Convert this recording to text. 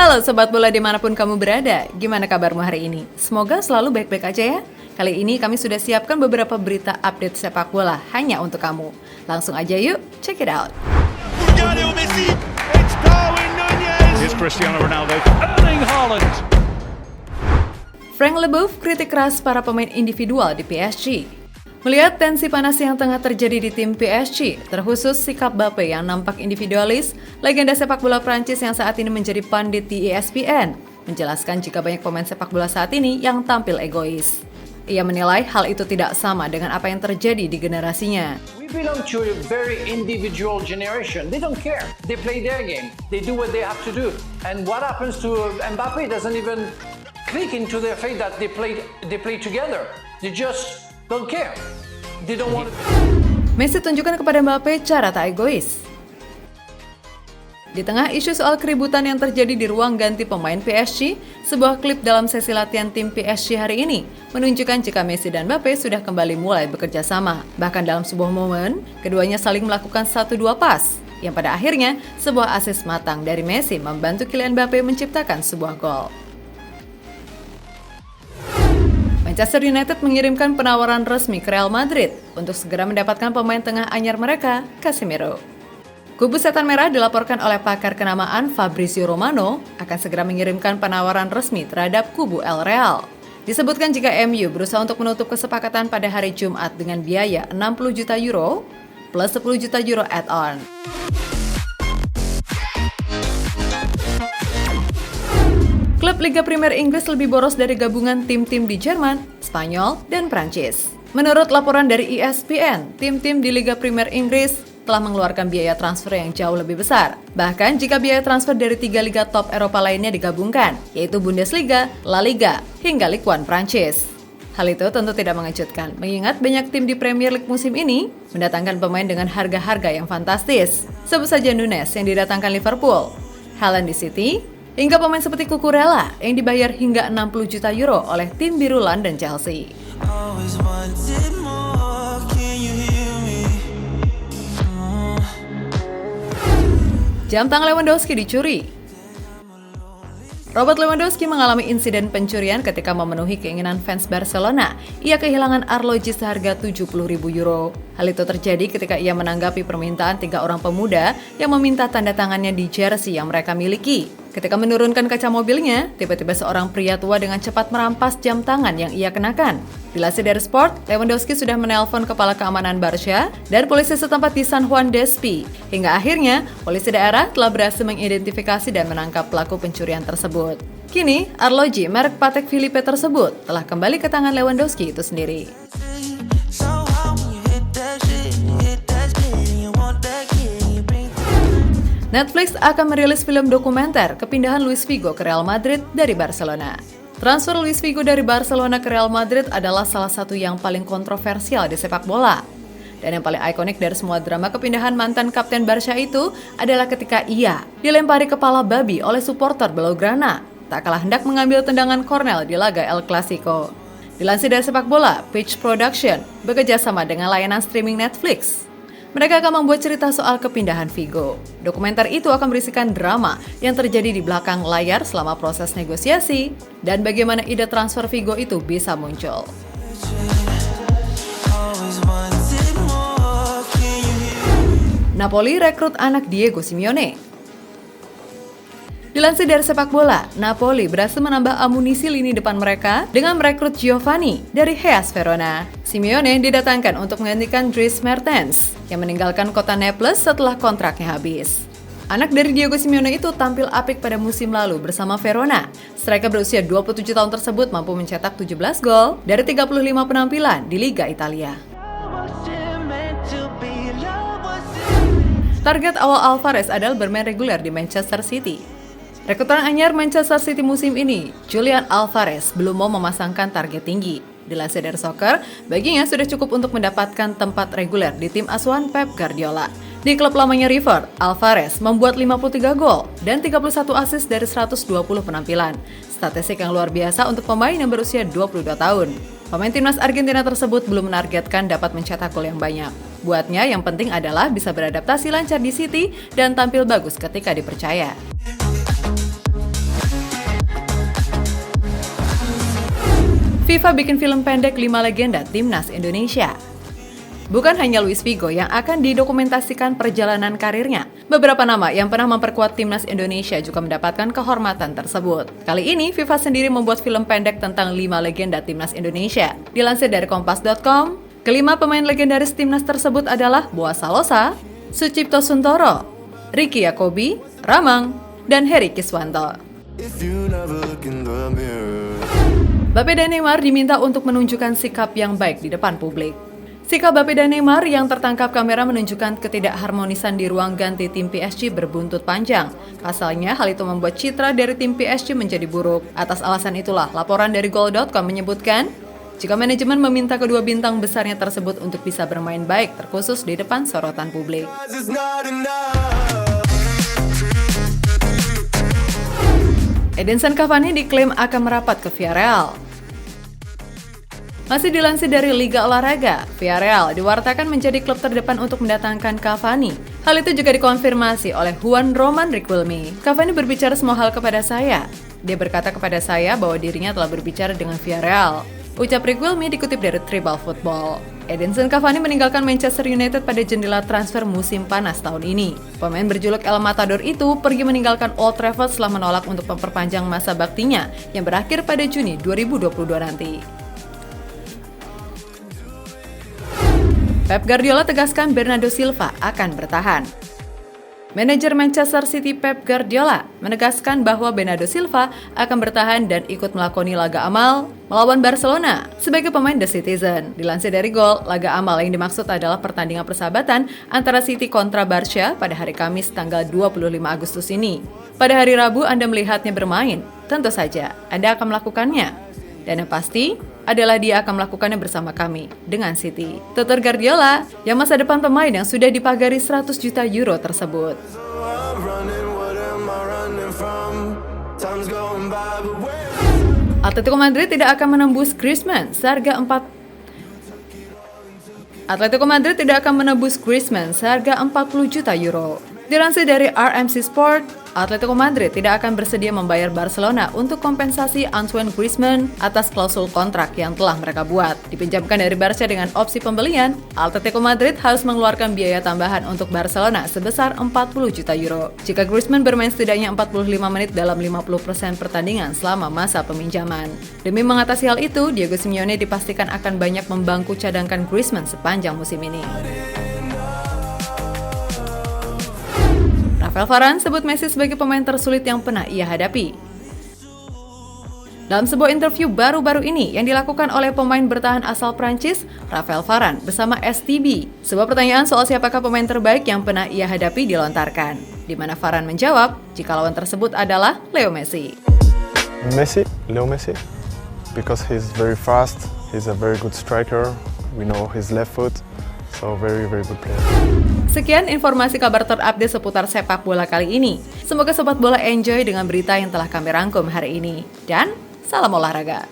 Halo Sobat Bola dimanapun kamu berada, gimana kabarmu hari ini? Semoga selalu baik-baik aja ya. Kali ini kami sudah siapkan beberapa berita update sepak bola hanya untuk kamu. Langsung aja yuk, check it out. Messi, it's Darwin Nunez. Here's Cristiano Ronaldo, Erling Haaland. Frank Leboeuf kritik keras para pemain individual di PSG. Melihat tensi panas yang tengah terjadi di tim PSG, terkhusus sikap Mbappe yang nampak individualis, legenda sepak bola Prancis yang saat ini menjadi pandit di ESPN, menjelaskan jika banyak pemain sepak bola saat ini yang tampil egois. Ia menilai hal itu tidak sama dengan apa yang terjadi di generasinya. We belong to a very individual generation. They don't care. They play their game. They do what they have to do. And what happens to Mbappe doesn't even click into their face that they play together. They just don't care. They don't want to... Messi tunjukkan kepada Mbappe cara tak egois. Di tengah isu soal keributan yang terjadi di ruang ganti pemain PSG, sebuah klip dalam sesi latihan tim PSG hari ini menunjukkan jika Messi dan Mbappe sudah kembali mulai bekerja sama. Bahkan dalam sebuah momen, keduanya saling melakukan 1-2 pas, yang pada akhirnya sebuah assist matang dari Messi membantu Kylian Mbappe menciptakan sebuah gol. Manchester United mengirimkan penawaran resmi ke Real Madrid untuk segera mendapatkan pemain tengah anyar mereka, Casemiro. Kubu Setan Merah dilaporkan oleh pakar kenamaan Fabrizio Romano akan segera mengirimkan penawaran resmi terhadap kubu El Real. Disebutkan jika MU berusaha untuk menutup kesepakatan pada hari Jumat dengan biaya 60 juta euro plus 10 juta euro add-on. Klub Liga Primer Inggris lebih boros dari gabungan tim-tim di Jerman, Spanyol, dan Prancis. Menurut laporan dari ESPN, tim-tim di Liga Primer Inggris telah mengeluarkan biaya transfer yang jauh lebih besar. Bahkan jika biaya transfer dari 3 liga top Eropa lainnya digabungkan, yaitu Bundesliga, La Liga, hingga Ligue 1 Prancis. Hal itu tentu tidak mengejutkan, mengingat banyak tim di Premier League musim ini mendatangkan pemain dengan harga-harga yang fantastis. Sebut saja Nunez yang didatangkan Liverpool, Haaland di City, hingga pemain seperti Cucurella yang dibayar hingga 60 juta euro oleh tim biru London Chelsea. Jam tangan Lewandowski dicuri. Robert Lewandowski mengalami insiden pencurian ketika memenuhi keinginan fans Barcelona. Ia kehilangan arloji seharga 70.000 euro. Hal itu terjadi ketika ia menanggapi permintaan 3 orang pemuda yang meminta tanda tangannya di jersey yang mereka miliki. Ketika menurunkan kaca mobilnya, tiba-tiba seorang pria tua dengan cepat merampas jam tangan yang ia kenakan. Dilansir dari Sport, Lewandowski sudah menelpon kepala keamanan Barca dan polisi setempat di San Juan d'Espí. Hingga akhirnya, polisi daerah telah berhasil mengidentifikasi dan menangkap pelaku pencurian tersebut. Kini, arloji merek Patek Philippe tersebut telah kembali ke tangan Lewandowski itu sendiri. Netflix akan merilis film dokumenter kepindahan Luis Figo ke Real Madrid dari Barcelona. Transfer Luis Figo dari Barcelona ke Real Madrid adalah salah satu yang paling kontroversial di sepak bola. Dan yang paling ikonik dari semua drama kepindahan mantan kapten Barca itu adalah ketika ia dilempari kepala babi oleh supporter Blaugrana, tak kalah hendak mengambil tendangan kornel di laga El Clasico. Dilansir dari sepak bola, Pitch Production bekerja sama dengan layanan streaming Netflix. Mereka akan membuat cerita soal kepindahan Figo. Dokumenter itu akan berisikan drama yang terjadi di belakang layar selama proses negosiasi dan bagaimana ide transfer Figo itu bisa muncul. Napoli rekrut anak Diego Simeone. Dilansir dari sepak bola, Napoli berhasil menambah amunisi lini depan mereka dengan merekrut Giovanni dari Hellas Verona. Simeone didatangkan untuk menggantikan Dries Mertens yang meninggalkan kota Naples setelah kontraknya habis. Anak dari Diego Simeone itu tampil apik pada musim lalu bersama Verona. Striker berusia 27 tahun tersebut mampu mencetak 17 gol dari 35 penampilan di Liga Italia. Target awal Alvarez adalah bermain reguler di Manchester City. Rekrutan anyar Manchester City musim ini, Julian Alvarez, belum mau memasangkan target tinggi. Dilansir dari Soccer, baginya sudah cukup untuk mendapatkan tempat reguler di tim asuhan Pep Guardiola. Di klub lamanya River, Alvarez membuat 53 gol dan 31 assist dari 120 penampilan. Statistik yang luar biasa untuk pemain yang berusia 22 tahun. Pemain timnas Argentina tersebut belum menargetkan dapat mencetak gol yang banyak. Buatnya yang penting adalah bisa beradaptasi lancar di City dan tampil bagus ketika dipercaya. FIFA bikin film pendek 5 legenda Timnas Indonesia. Bukan hanya Luis Figo yang akan didokumentasikan perjalanan karirnya. Beberapa nama yang pernah memperkuat Timnas Indonesia juga mendapatkan kehormatan tersebut. Kali ini, FIFA sendiri membuat film pendek tentang 5 legenda Timnas Indonesia. Dilansir dari Kompas.com, kelima pemain legendaris Timnas tersebut adalah Boaz Salosa, Sucipto Suntoro, Ricky Yakobi, Ramang, dan Heri Kiswanto. Mbappe dan Neymar diminta untuk menunjukkan sikap yang baik di depan publik. Sikap Mbappe dan Neymar yang tertangkap kamera menunjukkan ketidakharmonisan di ruang ganti tim PSG berbuntut panjang. Pasalnya, hal itu membuat citra dari tim PSG menjadi buruk. Atas alasan itulah, laporan dari Goal.com menyebutkan, jika manajemen meminta kedua bintang besarnya tersebut untuk bisa bermain baik, terkhusus di depan sorotan publik. Edinson Cavani diklaim akan merapat ke Villarreal. Masih dilansir dari Liga Olahraga, Villarreal diwartakan menjadi klub terdepan untuk mendatangkan Cavani. Hal itu juga dikonfirmasi oleh Juan Roman Riquelme. Cavani berbicara semua hal kepada saya. Dia berkata kepada saya bahwa dirinya telah berbicara dengan Villarreal. Ucap Riquelme dikutip dari Tribal Football. Edinson Cavani meninggalkan Manchester United pada jendela transfer musim panas tahun ini. Pemain berjuluk El Matador itu pergi meninggalkan Old Trafford setelah menolak untuk memperpanjang masa baktinya yang berakhir pada Juni 2022 nanti. Pep Guardiola tegaskan Bernardo Silva akan bertahan. Manajer Manchester City Pep Guardiola menegaskan bahwa Bernardo Silva akan bertahan dan ikut melakoni laga amal melawan Barcelona sebagai pemain The Citizen. Dilansir dari Goal, laga amal yang dimaksud adalah pertandingan persahabatan antara City kontra Barca pada hari Kamis tanggal 25 Agustus ini. Pada hari Rabu Anda melihatnya bermain, tentu saja Anda akan melakukannya. Dan yang pasti adalah dia akan melakukannya bersama kami dengan City. Tutur Guardiola yang masa depan pemain yang sudah dipagari 100 juta euro tersebut. Atletico Madrid tidak akan menembus Griezmann seharga 40 juta euro. Dilansir dari RMC Sport, Atletico Madrid tidak akan bersedia membayar Barcelona untuk kompensasi Antoine Griezmann atas klausul kontrak yang telah mereka buat. Dipinjamkan dari Barca dengan opsi pembelian, Atletico Madrid harus mengeluarkan biaya tambahan untuk Barcelona sebesar 40 juta euro. Jika Griezmann bermain setidaknya 45 menit dalam 50% pertandingan selama masa peminjaman. Demi mengatasi hal itu, Diego Simeone dipastikan akan banyak membangku cadangkan Griezmann sepanjang musim ini. Rafael Varane sebut Messi sebagai pemain tersulit yang pernah ia hadapi. Dalam sebuah interview baru-baru ini yang dilakukan oleh pemain bertahan asal Prancis, Rafael Varane bersama STB, sebuah pertanyaan soal siapakah pemain terbaik yang pernah ia hadapi dilontarkan, di mana Varane menjawab jika lawan tersebut adalah Leo Messi. Leo Messi, because he's very fast, he's a very good striker, we know his left foot, so very good player. Sekian informasi kabar terupdate seputar sepak bola kali ini. Semoga sobat bola enjoy dengan berita yang telah kami rangkum hari ini. Dan salam olahraga.